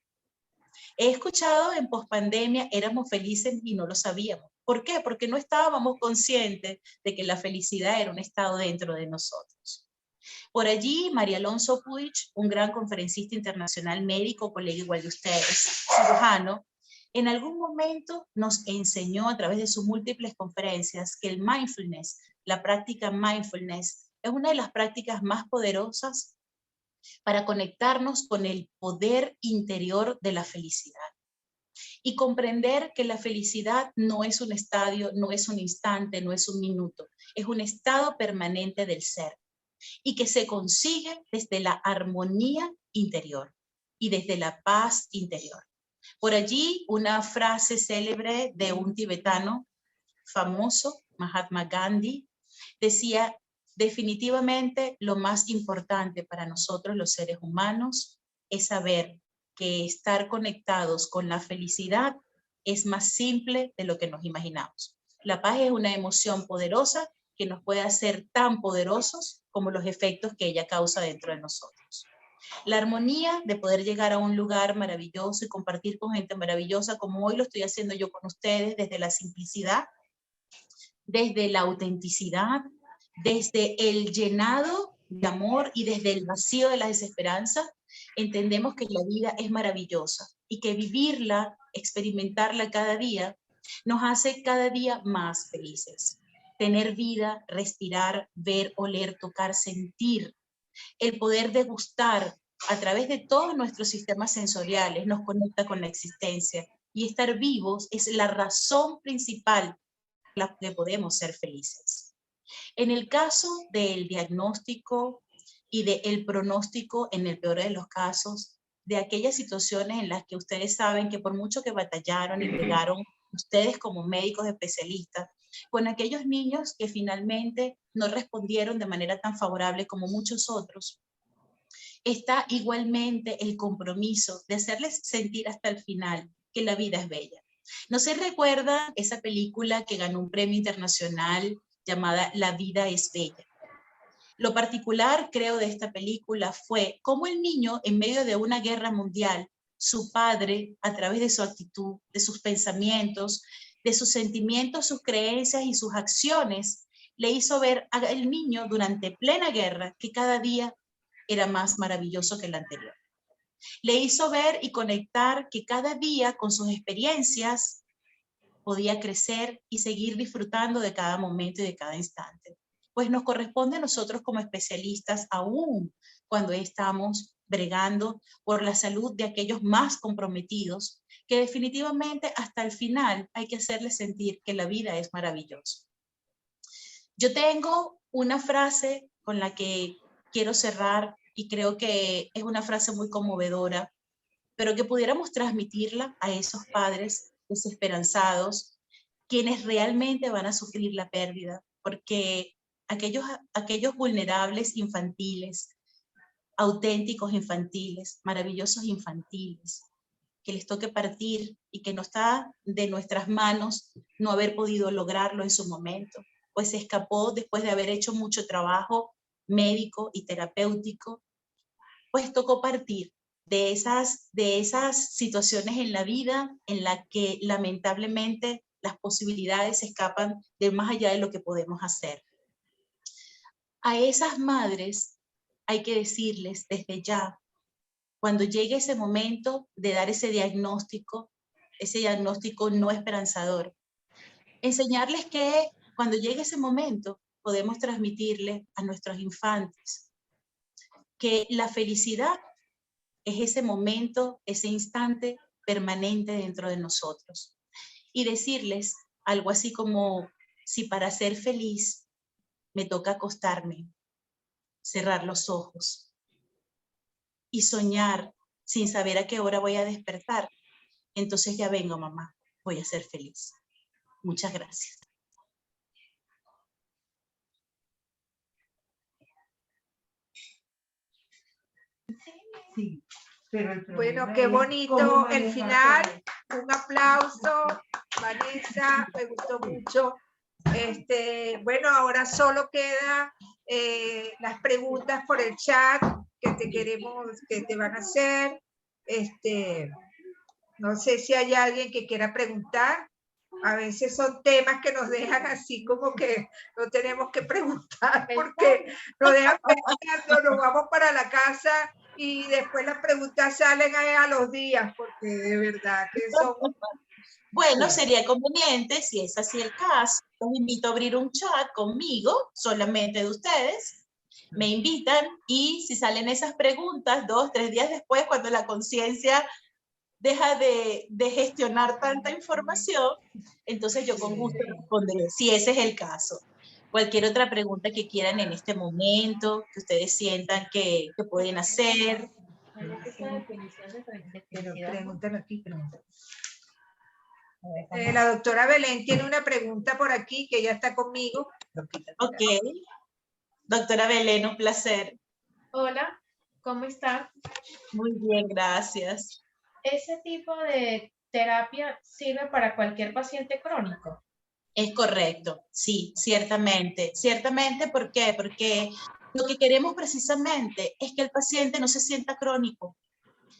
He escuchado en pospandemia, éramos felices y no lo sabíamos. ¿Por qué? Porque no estábamos conscientes de que la felicidad era un estado dentro de nosotros. Por allí, María Alonso Puig, un gran conferencista internacional médico, colega igual de ustedes, cirujano, en algún momento nos enseñó a través de sus múltiples conferencias que el mindfulness, la práctica mindfulness, es una de las prácticas más poderosas para conectarnos con el poder interior de la felicidad y comprender que la felicidad no es un estadio, no es un instante, no es un minuto, es un estado permanente del ser y que se consigue desde la armonía interior y desde la paz interior. Por allí una frase célebre de un tibetano famoso, Mahatma Gandhi, decía: definitivamente lo más importante para nosotros los seres humanos es saber que estar conectados con la felicidad es más simple de lo que nos imaginamos. La paz es una emoción poderosa que nos puede hacer tan poderosos como los efectos que ella causa dentro de nosotros. La armonía de poder llegar a un lugar maravilloso y compartir con gente maravillosa como hoy lo estoy haciendo yo con ustedes, desde la simplicidad, desde la autenticidad, desde el llenado de amor y desde el vacío de la desesperanza, entendemos que la vida es maravillosa y que vivirla, experimentarla cada día, nos hace cada día más felices. Tener vida, respirar, ver, oler, tocar, sentir, el poder degustar a través de todos nuestros sistemas sensoriales nos conecta con la existencia, y estar vivos es la razón principal por la que podemos ser felices. En el caso del diagnóstico y del pronóstico, en el peor de los casos, de aquellas situaciones en las que ustedes saben que por mucho que batallaron y bregaron, ustedes como médicos especialistas, con aquellos niños que finalmente no respondieron de manera tan favorable como muchos otros, está igualmente el compromiso de hacerles sentir hasta el final que la vida es bella. ¿No se recuerda esa película que ganó un premio internacional llamada La vida es bella? Lo particular, creo, de esta película fue cómo el niño, en medio de una guerra mundial, su padre, a través de su actitud, de sus pensamientos, de sus sentimientos, sus creencias y sus acciones, le hizo ver al niño durante plena guerra que cada día era más maravilloso que el anterior. Le hizo ver y conectar que cada día con sus experiencias podía crecer y seguir disfrutando de cada momento y de cada instante. Pues nos corresponde a nosotros como especialistas, aún cuando estamos bregando por la salud de aquellos más comprometidos, que definitivamente hasta el final hay que hacerles sentir que la vida es maravillosa. Yo tengo una frase con la que quiero cerrar y creo que es una frase muy conmovedora, pero que pudiéramos transmitirla a esos padres desesperanzados, quienes realmente van a sufrir la pérdida, porque aquellos vulnerables infantiles, auténticos infantiles, maravillosos infantiles, que les toque partir y que no está de nuestras manos no haber podido lograrlo en su momento, pues se escapó después de haber hecho mucho trabajo médico y terapéutico, pues tocó partir de esas situaciones en la vida en la que lamentablemente las posibilidades se escapan de más allá de lo que podemos hacer. A esas madres hay que decirles desde ya, cuando llegue ese momento de dar ese diagnóstico no esperanzador, enseñarles que cuando llegue ese momento podemos transmitirle a nuestros infantes que la felicidad es ese momento, ese instante permanente dentro de nosotros. Y decirles algo así como, si para ser feliz me toca acostarme, cerrar los ojos y soñar sin saber a qué hora voy a despertar, entonces ya vengo, mamá, voy a ser feliz. Muchas gracias. Sí, bueno, qué bonito el final. Un aplauso, Vanessa, me gustó mucho. Bueno, ahora solo queda las preguntas por el chat que te van a hacer. No sé si hay alguien que quiera preguntar. A veces son temas que nos dejan así como que no tenemos que preguntar porque nos dejan pensando, nos vamos para la casa y después las preguntas salen a los días, porque de verdad que son... Bueno, sería conveniente, si es así el caso, los invito a abrir un chat conmigo, solamente de ustedes, me invitan y si salen esas preguntas 2, 3 días después, cuando la conciencia deja de gestionar tanta información, entonces yo con gusto responderé, si ese es el caso. Cualquier otra pregunta que quieran en este momento, que ustedes sientan que pueden hacer. Preguntan aquí, preguntan. La doctora Belén tiene una pregunta por aquí, que ya está conmigo. Ok. Doctora Belén, un placer. Hola, ¿cómo está? Muy bien, gracias. ¿Ese tipo de terapia sirve para cualquier paciente crónico? Es correcto, sí, ciertamente. Ciertamente, ¿por qué? Porque lo que queremos precisamente es que el paciente no se sienta crónico.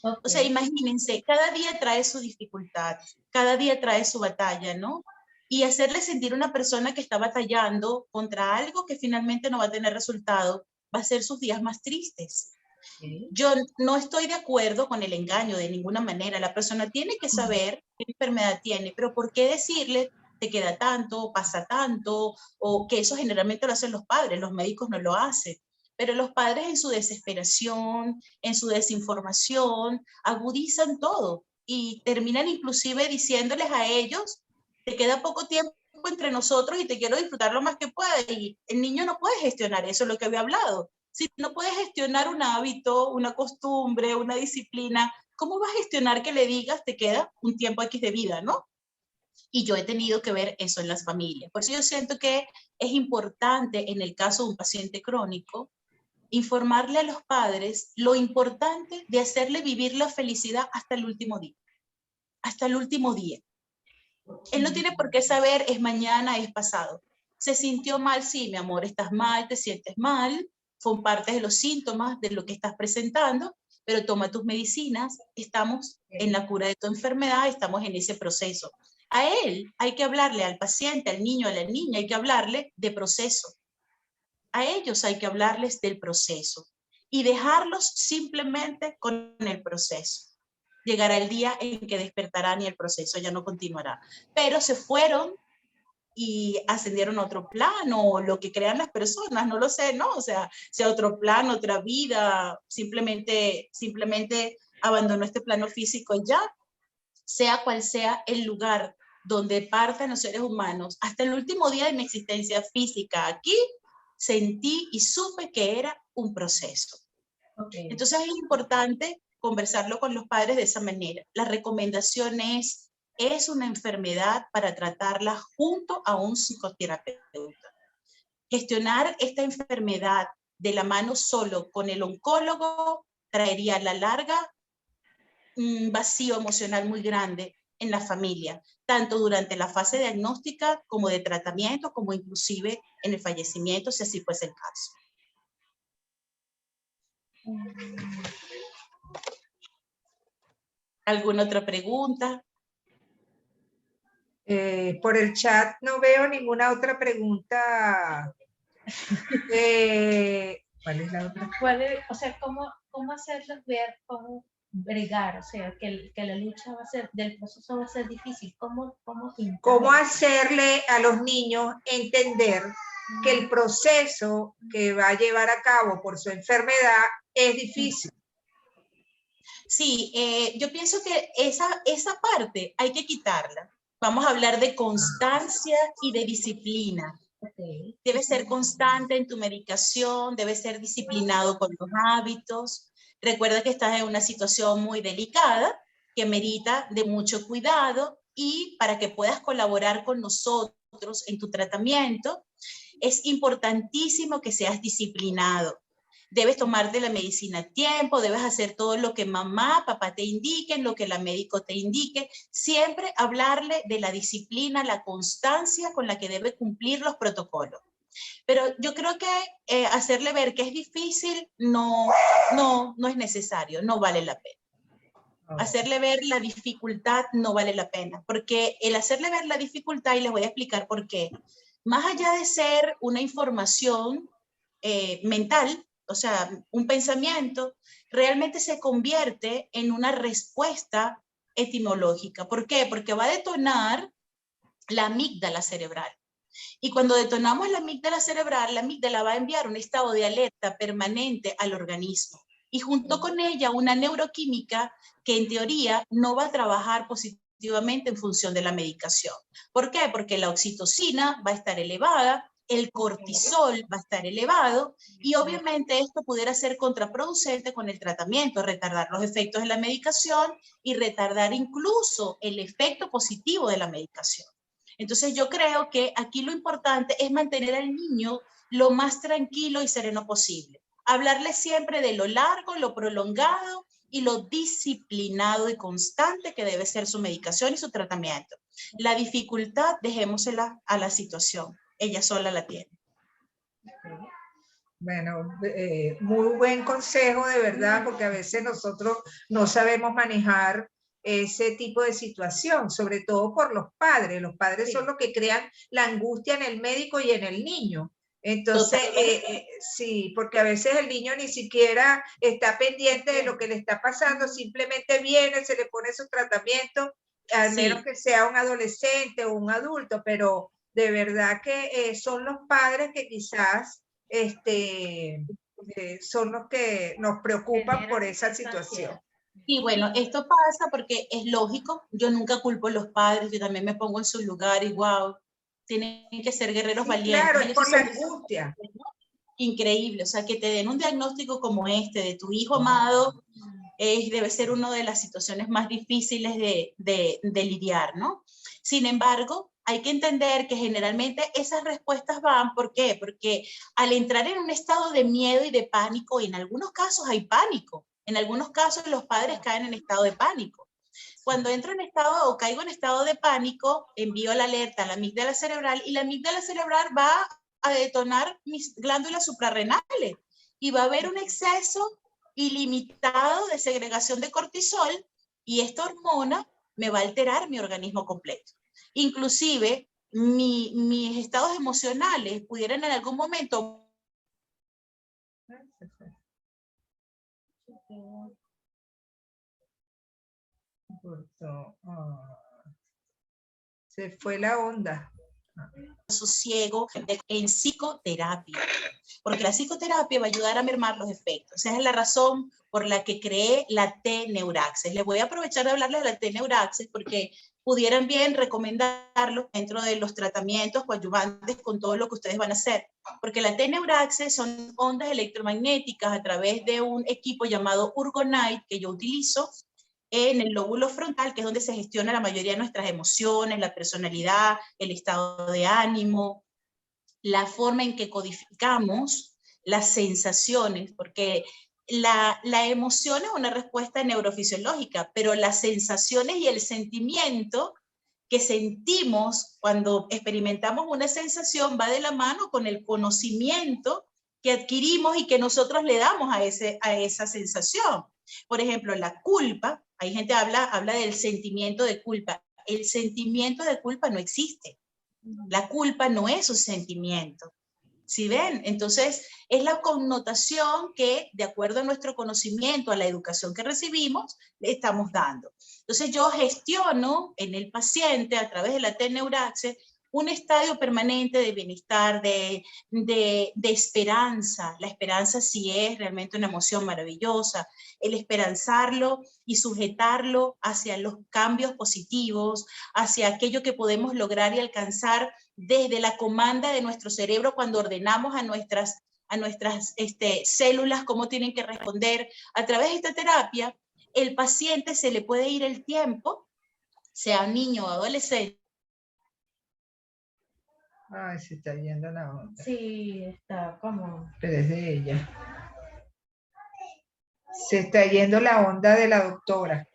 Okay. O sea, imagínense, cada día trae su dificultad, cada día trae su batalla, ¿no? Y hacerle sentir a una persona que está batallando contra algo que finalmente no va a tener resultado, va a ser sus días más tristes. Yo no estoy de acuerdo con el engaño de ninguna manera. La persona tiene que saber qué enfermedad tiene, pero ¿por qué decirle te queda tanto, pasa tanto? O que eso generalmente lo hacen los padres, los médicos no lo hacen. Pero los padres en su desesperación, en su desinformación, agudizan todo y terminan inclusive diciéndoles a ellos, te queda poco tiempo entre nosotros y te quiero disfrutar lo más que pueda. Y el niño no puede gestionar eso, es lo que había hablado. Si no puedes gestionar un hábito, una costumbre, una disciplina, ¿cómo vas a gestionar que le digas te queda un tiempo X de vida, no? Y yo he tenido que ver eso en las familias. Por eso yo siento que es importante en el caso de un paciente crónico informarle a los padres lo importante de hacerle vivir la felicidad hasta el último día. Hasta el último día. Él no tiene por qué saber es mañana, es pasado. ¿Se sintió mal? Sí, mi amor, estás mal, te sientes mal. Son partes de los síntomas de lo que estás presentando, pero toma tus medicinas, estamos en la cura de tu enfermedad, estamos en ese proceso. A él hay que hablarle, al paciente, al niño, a la niña, hay que hablarle de proceso. A ellos hay que hablarles del proceso y dejarlos simplemente con el proceso. Llegará el día en que despertarán y el proceso ya no continuará. Pero se fueron y ascendieron a otro plano, o lo que crean las personas, no lo sé, ¿no? O sea otro plano, otra vida, simplemente abandonó este plano físico y ya, sea cual sea el lugar donde partan los seres humanos, hasta el último día de mi existencia física aquí, sentí y supe que era un proceso. Okay. Entonces es importante conversarlo con los padres de esa manera. La recomendación es una enfermedad para tratarla junto a un psicoterapeuta. Gestionar esta enfermedad de la mano solo con el oncólogo traería a la larga un vacío emocional muy grande en la familia, tanto durante la fase diagnóstica como de tratamiento, como inclusive en el fallecimiento, si así fuese el caso. ¿Alguna otra pregunta? Por el chat no veo ninguna otra pregunta. ¿Cuál es la otra? O sea, ¿cómo hacerlos ver, cómo bregar? O sea, que la lucha va a ser, del proceso va a ser difícil. ¿Cómo hacerle a los niños entender que el proceso que va a llevar a cabo por su enfermedad es difícil? Sí, yo pienso que esa parte hay que quitarla. Vamos a hablar de constancia y de disciplina. Okay. Debes ser constante en tu medicación, debes ser disciplinado con los hábitos. Recuerda que estás en una situación muy delicada que merita de mucho cuidado, y para que puedas colaborar con nosotros en tu tratamiento, es importantísimo que seas disciplinado. Debes tomarte la medicina a tiempo, debes hacer todo lo que mamá, papá te indiquen, lo que el médico te indique. Siempre hablarle de la disciplina, la constancia con la que debe cumplir los protocolos. Pero yo creo que hacerle ver que es difícil no es necesario, no vale la pena. Hacerle ver la dificultad no vale la pena, porque el hacerle ver la dificultad, y les voy a explicar por qué, más allá de ser una información mental, o sea, un pensamiento, realmente se convierte en una respuesta etimológica. ¿Por qué? Porque va a detonar la amígdala cerebral. Y cuando detonamos la amígdala cerebral, la amígdala va a enviar un estado de alerta permanente al organismo. Y junto con ella una neuroquímica que en teoría no va a trabajar positivamente en función de la medicación. ¿Por qué? Porque la oxitocina va a estar elevada, el cortisol va a estar elevado, y obviamente esto pudiera ser contraproducente con el tratamiento, retardar los efectos de la medicación y retardar incluso el efecto positivo de la medicación. Entonces yo creo que aquí lo importante es mantener al niño lo más tranquilo y sereno posible. Hablarle siempre de lo largo, lo prolongado y lo disciplinado y constante que debe ser su medicación y su tratamiento. La dificultad, dejémosela a la situación. Ella sola la tiene. Bueno, muy buen consejo, de verdad, porque a veces nosotros no sabemos manejar ese tipo de situación, sobre todo por los padres. Los padres son los que crean la angustia en el médico y en el niño. Entonces, sí, porque a veces el niño ni siquiera está pendiente de lo que le está pasando, simplemente viene, se le pone su tratamiento, al menos que sea un adolescente o un adulto, pero de verdad que son los padres que quizás son los que nos preocupan por esa situación. Y bueno, esto pasa porque es lógico, yo nunca culpo a los padres, yo también me pongo en su lugar y wow, tienen que ser guerreros valientes. Claro, es por la angustia. Increíble, o sea, que te den un diagnóstico como este de tu hijo amado, debe ser una de las situaciones más difíciles de lidiar, ¿no? Sin embargo, hay que entender que generalmente esas respuestas van, ¿por qué? Porque al entrar en un estado de miedo y de pánico, y en algunos casos hay pánico, en algunos casos los padres caen en estado de pánico. Cuando entro en estado o caigo en estado de pánico, envío la alerta a la amígdala cerebral y la amígdala cerebral va a detonar mis glándulas suprarrenales y va a haber un exceso ilimitado de segregación de cortisol y esta hormona me va a alterar mi organismo completo. Inclusive, mis estados emocionales pudieran en algún momento... Se fue la onda. Sosiego en psicoterapia, porque la psicoterapia va a ayudar a mermar los efectos. Esa es la razón por la que creé la T-Neuraxis. Les voy a aprovechar de hablarles de la T-Neuraxis porque pudieran bien recomendarlo dentro de los tratamientos coadyuvantes con todo lo que ustedes van a hacer, porque la T-Neuraxis son ondas electromagnéticas a través de un equipo llamado Urgonite que yo utilizo en el lóbulo frontal, que es donde se gestiona la mayoría de nuestras emociones, la personalidad, el estado de ánimo, la forma en que codificamos las sensaciones, porque la emoción es una respuesta neurofisiológica, pero las sensaciones y el sentimiento que sentimos cuando experimentamos una sensación va de la mano con el conocimiento que adquirimos y que nosotros le damos a esa sensación. Por ejemplo, la culpa, hay gente que habla del sentimiento de culpa. El sentimiento de culpa no existe. La culpa no es un sentimiento. ¿Sí ven? Entonces, es la connotación que, de acuerdo a nuestro conocimiento, a la educación que recibimos, le estamos dando. Entonces, yo gestiono en el paciente, a través de la T-Neuraxis, un estadio permanente de bienestar, de esperanza. La esperanza sí es realmente una emoción maravillosa. El esperanzarlo y sujetarlo hacia los cambios positivos, hacia aquello que podemos lograr y alcanzar desde la comanda de nuestro cerebro cuando ordenamos a nuestras células cómo tienen que responder. A través de esta terapia, el paciente se le puede ir el tiempo, sea niño o adolescente. Ay, se está yendo la onda. Sí, está como... Pero es de ella. Se está yendo la onda de la doctora.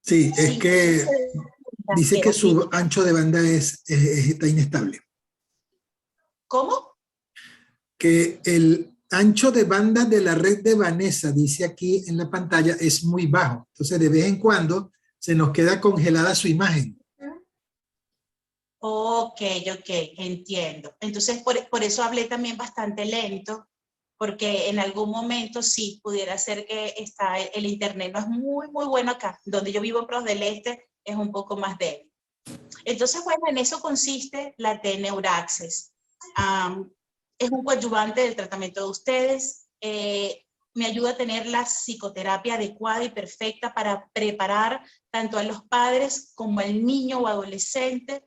Sí, es que dice que su ancho de banda está inestable. ¿Cómo? Que el ancho de banda de la red de Vanessa, dice aquí en la pantalla, es muy bajo. Entonces, de vez en cuando se nos queda congelada su imagen. Ok, entiendo. Entonces, por eso hablé también bastante lento, porque en algún momento sí pudiera ser que el internet no es muy bueno acá. Donde yo vivo en Pros del Este es un poco más débil. Entonces, bueno, en eso consiste la T-Neuraxis. Es un coadyuvante del tratamiento de ustedes. Me ayuda a tener la psicoterapia adecuada y perfecta para preparar tanto a los padres como al niño o adolescente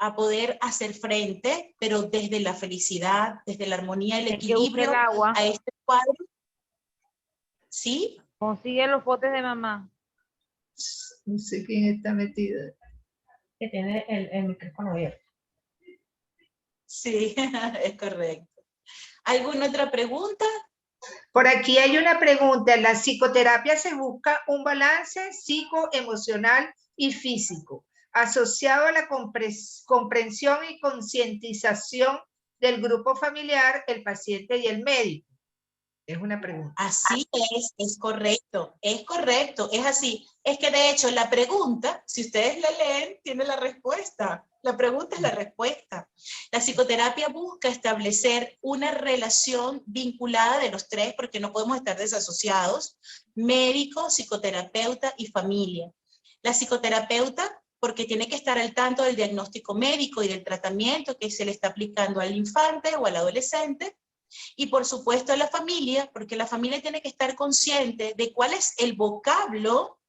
a poder hacer frente, pero desde la felicidad, desde la armonía, el equilibrio, a este cuadro. ¿Sí? Consigue los potes de mamá. No sé quién está metido. Que tiene el micrófono abierto. Sí, es correcto. ¿Alguna otra pregunta? Por aquí hay una pregunta. En la psicoterapia se busca un balance psicoemocional y físico, asociado a la comprensión y concientización del grupo familiar, el paciente y el médico. Es una pregunta. Así es correcto, es así. Es que de hecho la pregunta, si ustedes la leen, tiene la respuesta. La pregunta es la respuesta. La psicoterapia busca establecer una relación vinculada de los tres, porque no podemos estar desasociados: médico, psicoterapeuta y familia. La psicoterapeuta, porque tiene que estar al tanto del diagnóstico médico y del tratamiento que se le está aplicando al infante o al adolescente. Y por supuesto a la familia, porque la familia tiene que estar consciente de cuál es el vocablo,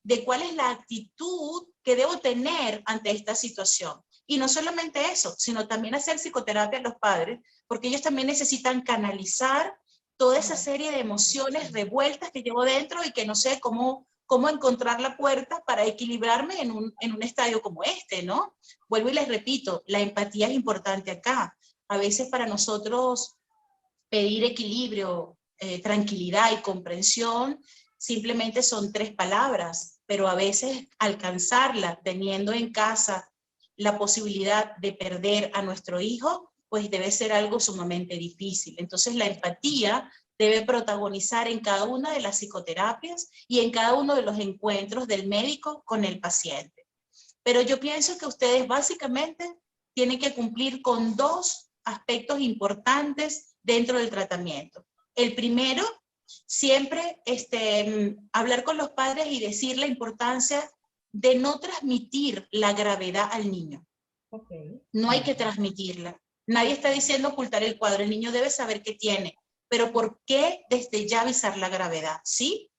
de cuál es la actitud que debo tener ante esta situación. Y no solamente eso, sino también hacer psicoterapia a los padres, porque ellos también necesitan canalizar toda esa serie de emociones revueltas que llevo dentro y que no sé cómo encontrar la puerta para equilibrarme en un estadio como este, ¿no? Vuelvo y les repito, la empatía es importante acá. A veces para nosotros pedir equilibrio, tranquilidad y comprensión simplemente son 3 palabras, pero a veces alcanzarla teniendo en casa la posibilidad de perder a nuestro hijo, pues debe ser algo sumamente difícil. Entonces la empatía debe protagonizar en cada una de las psicoterapias y en cada uno de los encuentros del médico con el paciente. Pero yo pienso que ustedes básicamente tienen que cumplir con 2 aspectos importantes dentro del tratamiento. El primero, siempre hablar con los padres y decir la importancia de no transmitir la gravedad al niño. Okay. No hay que transmitirla. Nadie está diciendo ocultar el cuadro, el niño debe saber qué tiene, pero ¿por qué desde ya avisar la gravedad? ¿Sí?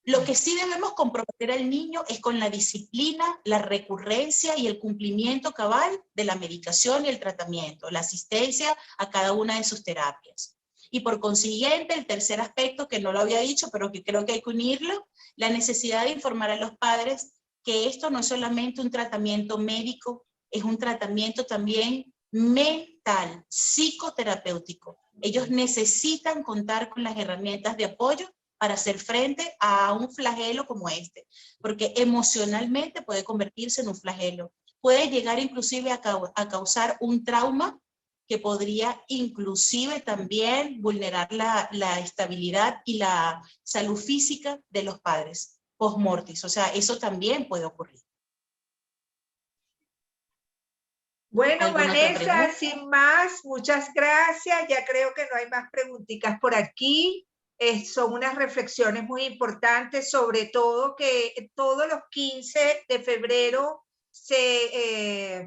Lo que sí debemos comprometer al niño es con la disciplina, la recurrencia y el cumplimiento cabal de la medicación y el tratamiento, la asistencia a cada una de sus terapias. Y por consiguiente, el tercer aspecto, que no lo había dicho, pero que creo que hay que unirlo, la necesidad de informar a los padres que esto no es solamente un tratamiento médico, es un tratamiento también mental, psicoterapéutico. Ellos necesitan contar con las herramientas de apoyo para hacer frente a un flagelo como este, porque emocionalmente puede convertirse en un flagelo. Puede llegar inclusive a causar un trauma que podría inclusive también vulnerar la estabilidad y la salud física de los padres post-mortis. O sea, eso también puede ocurrir. Bueno, Vanessa, sin más, muchas gracias. Ya creo que no hay más preguntitas por aquí. Son unas reflexiones muy importantes, sobre todo que todos los 15 de febrero se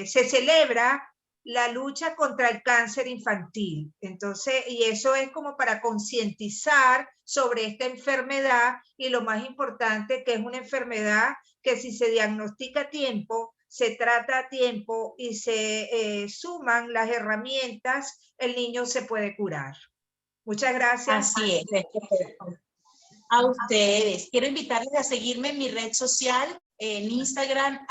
celebra la lucha contra el cáncer infantil. Entonces, y eso es como para concientizar sobre esta enfermedad, y lo más importante, que es una enfermedad que si se diagnostica a tiempo, se trata a tiempo y se suman las herramientas, el niño se puede curar. Muchas gracias. Así es. A ustedes. Quiero invitarles a seguirme en mi red social, en Instagram,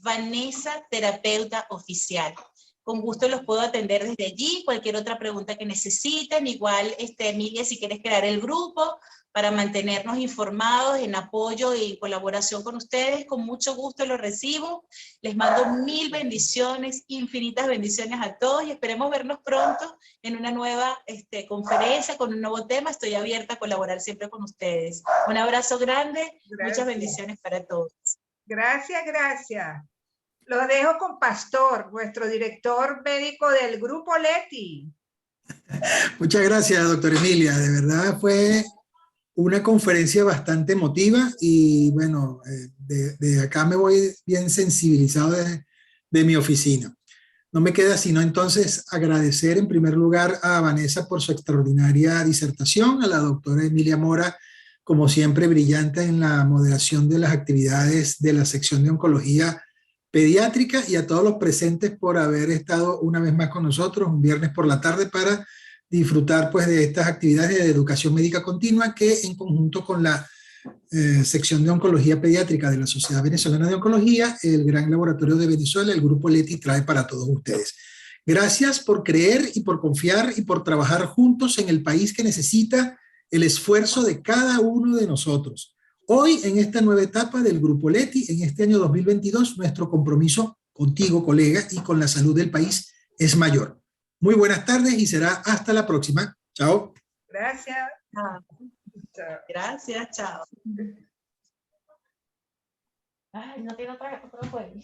@Vanessa Terapeuta Oficial. Con gusto los puedo atender desde allí, cualquier otra pregunta que necesiten. Igual, Emilia, si quieres crear el grupo para mantenernos informados en apoyo y en colaboración con ustedes, con mucho gusto lo recibo. Les mando 1000 bendiciones, infinitas bendiciones a todos y esperemos vernos pronto en una nueva conferencia con un nuevo tema. Estoy abierta a colaborar siempre con ustedes. Un abrazo grande, muchas bendiciones para todos. Gracias, gracias. Los dejo con Pastor, nuestro director médico del Grupo Leti. Muchas gracias, doctora Emilia. De verdad fue una conferencia bastante emotiva y bueno, de acá me voy bien sensibilizado de mi oficina. No me queda sino entonces agradecer en primer lugar a Vanessa por su extraordinaria disertación, a la doctora Emilia Mora, como siempre brillante en la moderación de las actividades de la sección de oncología pediátrica, y a todos los presentes por haber estado una vez más con nosotros un viernes por la tarde para disfrutar pues de estas actividades de educación médica continua que en conjunto con la sección de oncología pediátrica de la Sociedad Venezolana de Oncología, el Gran Laboratorio de Venezuela, el Grupo Leti trae para todos ustedes. Gracias por creer y por confiar y por trabajar juntos en el país que necesita el esfuerzo de cada uno de nosotros. Hoy, en esta nueva etapa del Grupo Leti, en este año 2022, nuestro compromiso contigo, colega, y con la salud del país es mayor. Muy buenas tardes y será hasta la próxima. Chao. Gracias. Chao. Gracias, chao. Ay, no tiene otro juego.